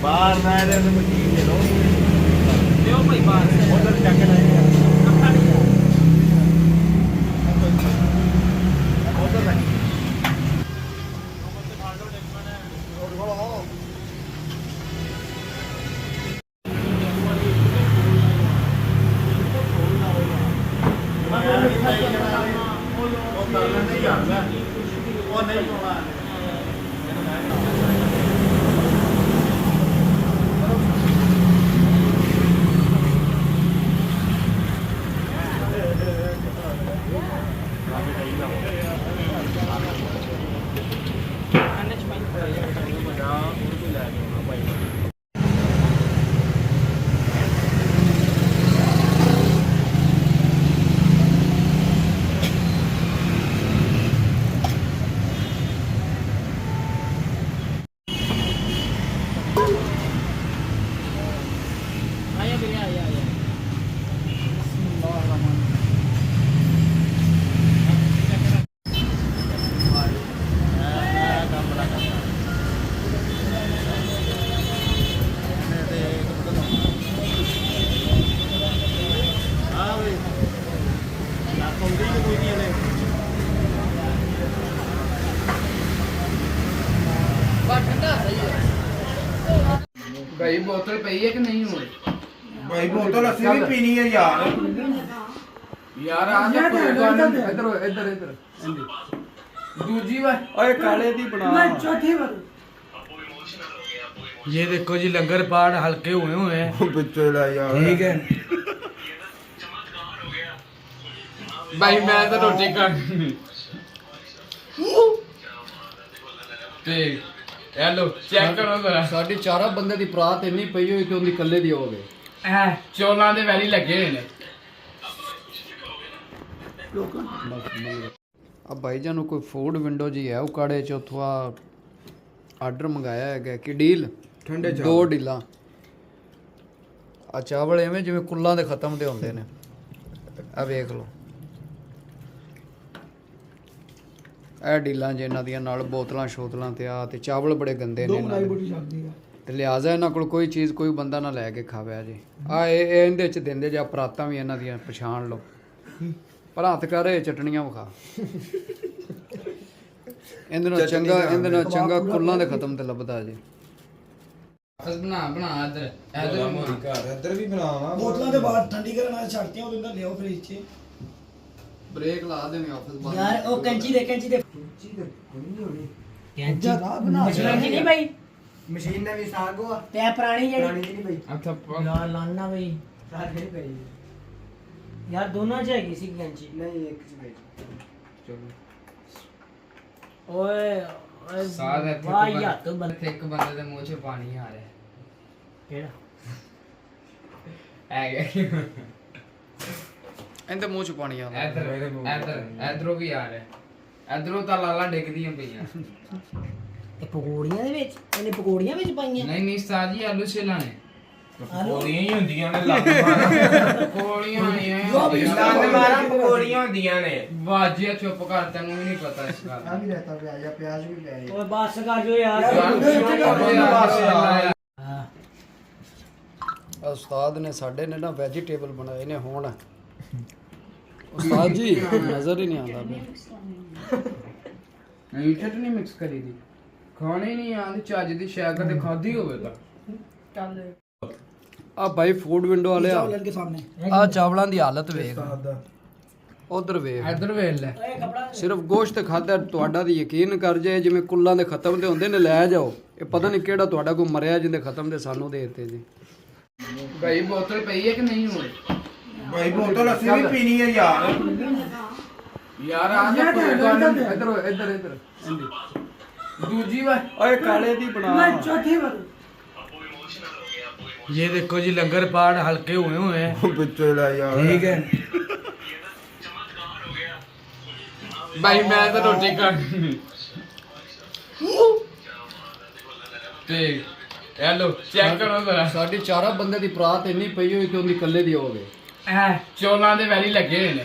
ਬਾਹਰ ਨਾ ਇਹਦੇ ਅੰਦਰ ਮਸ਼ੀਨ ਦੇ ਲੋ ਲਿਓ ਭਾਈ ਬਾਹਰ ਉਧਰ ਚੱਕ ਲੈ ਕੱਖਾ ਨਹੀਂ ਆ ਉਧਰ ਲੈ ਉਹ ਨਹੀਂ ਹੋਣਾ ਆਇਆ ਵੀਰੇ ਆਇਆ भाई बोतल पई है कि नहीं हो ਭਾਈ ਬੋਤਲ ਅਸੀਂ ਵੀ ਪੀਣੀ ਹੈ ਯਾਰ यार आ जा कोई गल इधर इधर इधर दूजी बार ਓਏ ਕਾਲੇ ਦੀ ਬਣਾ ये देखो जी लंगर पाठ हल्के हुए हैं ਵਿੱਚੋਂ ਲੈ ਯਾਰ ठीक है भाई मैं तो रोटी कर ते हेलो चेक करो जरा ਸਾਡੀ ਚਾਰਾਂ ਬੰਦੇ ਦੀ ਪ੍ਰਾਤ ਇੰਨੀ ਪਈ ਹੋਈ ਕਿ ਉਹਦੀ ਇਕੱਲੇ ਦੀ ਹੋਵੇ ਚੋਲਾਂ ਦੇ ਵੈਲੀ ਲੱਗੇ ਹੋਏ ਨੇ ਆ ਭਾਈ ਜਾਨ ਨੂੰ ਕੋਈ ਫੂਡ ਵਿੰਡੋ ਜੀ ਹੈ ਉਕਾੜੇ ਚ ਉਥੋਂ ਆਰਡਰ ਮੰਗਾਇਆ ਹੈਗਾ ਕਿ ਡੀਲ ਠੰਡੇ ਦੋ ਡੀਲਾਂ ਆ ਚਾਵਲ ਐਵੇਂ ਜਿਵੇਂ ਕੁੱਲਾਂ ਦੇ ਖਤਮ ਦੇ ਹੁੰਦੇ ਨੇ ਆ ਵੇਖ ਲਓ ਇਹ ਡੀਲਾਂ ਜਿਨ੍ਹਾਂ ਦੀਆਂ ਨਾਲ ਬੋਤਲਾਂ ਸ਼ੋਤਲਾਂ ਤੇ ਆ ਤੇ ਚਾਵਲ ਬੜੇ ਗੰਦੇ ਨੇ ਇਹਨਾਂ ਦੇ। ਤੇ ਲਿਆਜ਼ਾ ਇਹਨਾਂ ਕੋਲ ਕੋਈ ਚੀਜ਼ ਕੋਈ ਬੰਦਾ ਨਾ ਲੈ ਕੇ ਖਾਵੇ ਜੀ ਆ ਇਹ ਇਹਦੇ ਚ ਦਿੰਦੇ ਜਾਂ ਪਰਾਤਾਂ ਵੀ ਇਹਨਾਂ ਦੀਆਂ ਪਛਾਣ ਲਓ ਪਰ ਹੱਥ ਕਰ ਇਹ ਚਟਣੀਆਂ ਵਿਖਾ ਇਹਦੇ ਨਾਲ ਚੰਗਾ ਕੁੱਲਾਂ ਦੇ ਖਤਮ ਤੇ ਲੱਭਦਾ ਜੀ ਬਸ ਬਣਾ ਬਣਾ ਇਧਰ ਇਧਰ ਘਰ ਇੱਧਰ ਵੀ ਬਣਾਵਾ ਬੋਤਲਾਂ ਦੇ ਬਾਅਦ ਠੰਡੀ ਕਰਨ ਵਾਸਤੇ ਛੱਡਤੀਆਂ ਉਹਦੇ ਅੰਦਰ ਲਿਆਓ ਫ੍ਰਿਜ 'ਚ ਬ੍ਰੇਕ ਲਾ ਦੇਣੇ ਆਫਿਸ ਬੰਦ ਯਾਰ ਉਹ ਕੈਂਚੀ ਦੇ ਕੈਂਚੀ ਮਸ਼ੀਨ ਨਹੀਂ ਭਾਈ ਮਸ਼ੀਨ ਨੇ ਵੀ ਸਾਗ ਹੋਆ ਤੇ ਇਹ ਪੁਰਾਣੀ ਜਿਹੜੀ ਨਹੀਂ ਬਈ ਅੱਛਾ ਯਾਰ ਲਾਨਾ ਭਾਈ ਸਾਗ ਨਹੀਂ ਪਈ ਯਾਰ ਦੋਨਾਂ ਚ ਹੈਗੀ ਸੀ ਕੈਂਚੀ ਨਹੀਂ ਇੱਕ ਚ ਬਈ ਚਲੋ ਓਏ ਸਾਦ ਹੈ ਵਾਹ ਯਾਰ ਤੂੰ ਬੰਦ ਇੱਕ ਬੰਦੇ ਦੇ ਮੂੰਹ 'ਚ ਪਾਣੀ ਆ ਰਿਹਾ ਕਿਹੜਾ ਆ ਗਿਆ ਇਹਦੇ ਮੂੰਹ ਚ ਪਾਣੀ ਆਉਂਦਾ ਇਧਰੋਂ ਵੀ ਆ ਰਿਹਾ ਇਧਰੋਂ ਤਾਂ ਲਾਲਾ ਡਿੱਗਦੀਆਂ ਪਈਆਂ ਇਹ ਪਕੌੜੀਆਂ ਦੇ ਵਿੱਚ ਇਹਨੇ ਪਕੌੜੀਆਂ ਵਿੱਚ ਪਾਈਆਂ ਨਹੀਂ ਨਹੀਂ ਸਾਜੀ ਆਲੂ ਛਿਲਾ ਨੇ ਪਕੌੜੀਆਂ ਹੀ ਹੁੰਦੀਆਂ ਨੇ ਲੱਗ ਮਾਰਾ ਕੋਲੀਆਂ ਆਈਆਂ ਲੱਗ ਮਾਰਾ ਪਕੌੜੀਆਂ ਹੁੰਦੀਆਂ ਨੇ ਵਾਜਿਆ ਚੁੱਪ ਕਰ ਤੈਨੂੰ ਵੀ ਨਹੀਂ ਪਤਾ ਇਸ ਗੱਲ ਆ ਵੀ ਰਹਤਾ ਪਿਆ ਜਾਂ ਪਿਆਜ਼ ਵੀ ਪਿਆ ਓਏ ਬਸ ਕਰ ਜੋ ਯਾਰ ਹਾਂ ਉਸਤਾਦ ਨੇ ਸਾਡੇ ਨੇ ਨਾ ਵੈਜੀਟੇਬਲ ਬਣਾਏ ਨੇ ਹੁਣ ਉਸਤਾਦ ਜੀ ਨਜ਼ਰ ਹੀ ਨਹੀਂ ਆਉਂਦਾ ਪਿਆ ਨਹੀਂ ਚਟਨੀ ਮਿਕਸ ਕਰੀ ਦੀ ਖਾਣੀ ਨਹੀਂ ਆਂਦੀ ਚੱਜ ਦੀ ਸ਼ਾਇਦ ਕਦੇ ਖਾਧੀ ਹੋਵੇ ਤਾਂ ਆ ਭਾਈ ਫੂਡ ਵਿੰਡੋ ਵਾਲੇ ਚਾਵਲਨ ਕੇ ਸਾਹਮਣੇ ਆ ਚਾਵਲਾਂ ਦੀ ਹਾਲਤ ਵੇਖ ਉਧਰ ਵੇਖ ਇਧਰ ਵੇਖ ਲੈ ਓਏ ਕਪੜਾ ਸਿਰਫ ਗੋਸ਼ਤ ਖਾਦਾ ਤੁਹਾਡਾ ਦੀ ਯਕੀਨ ਕਰ ਜਾਏ ਜਿਵੇਂ ਕੁੱਲਾਂ ਦੇ ਖਤਮ ਤੇ ਹੁੰਦੇ ਨੇ ਲੈ ਜਾਓ ਇਹ ਪਤਾ ਨਹੀਂ ਕਿਹੜਾ ਤੁਹਾਡਾ ਕੋਈ ਮਰਿਆ ਜਿੰਦੇ ਖਤਮ ਦੇ ਸਾਨੂੰ ਦੇ ਦਿੱਤੇ ਜੀ ਭਾਈ ਬੋਤਲ ਪਈ ਹੈ ਕਿ ਨਹੀਂ ਹੋਣੀ ਭਾਈ ਬੋਤਲ ਅਸੀਂ ਵੀ ਪੀਣੀ ਹੈ ਯਾਰ ਯਾਰ ਆ ਜਾ ਕੋਈ ਗਲ ਇਧਰ ਇਧਰ ਇਧਰ ਦੂਜੀ ਵਾਰ ਓਏ ਕਾਲੇ ਦੀ ਬਣਾ ਚੌਥੀ ਵਾਰ ये देखो जी लंगर पाठ हल्के हुए हैं ਵਿੱਚੋਂ ਲੈ ਯਾਰ ठीक है ਭਾਈ ਮੈਂ ਤਾਂ ਰੋਟੀ ਖਾਣੀ ਤੇ ਹੈਲੋ ਚੈੱਕ ਕਰੋ ਜ਼ਰਾ ਸਾਡੀ ਚਾਰਾਂ ਬੰਦੇ ਦੀ ਪ੍ਰਾਤ ਇੰਨੀ ਪਈ ਹੋਈ ਕਿ ਉਹਦੀ ਇਕੱਲੇ ਦੀ ਹੋਵੇ ਚੋਲਾਂ ਦੇ ਵੈਲੀ ਲੱਗੇ ਹੋਏ ਨੇ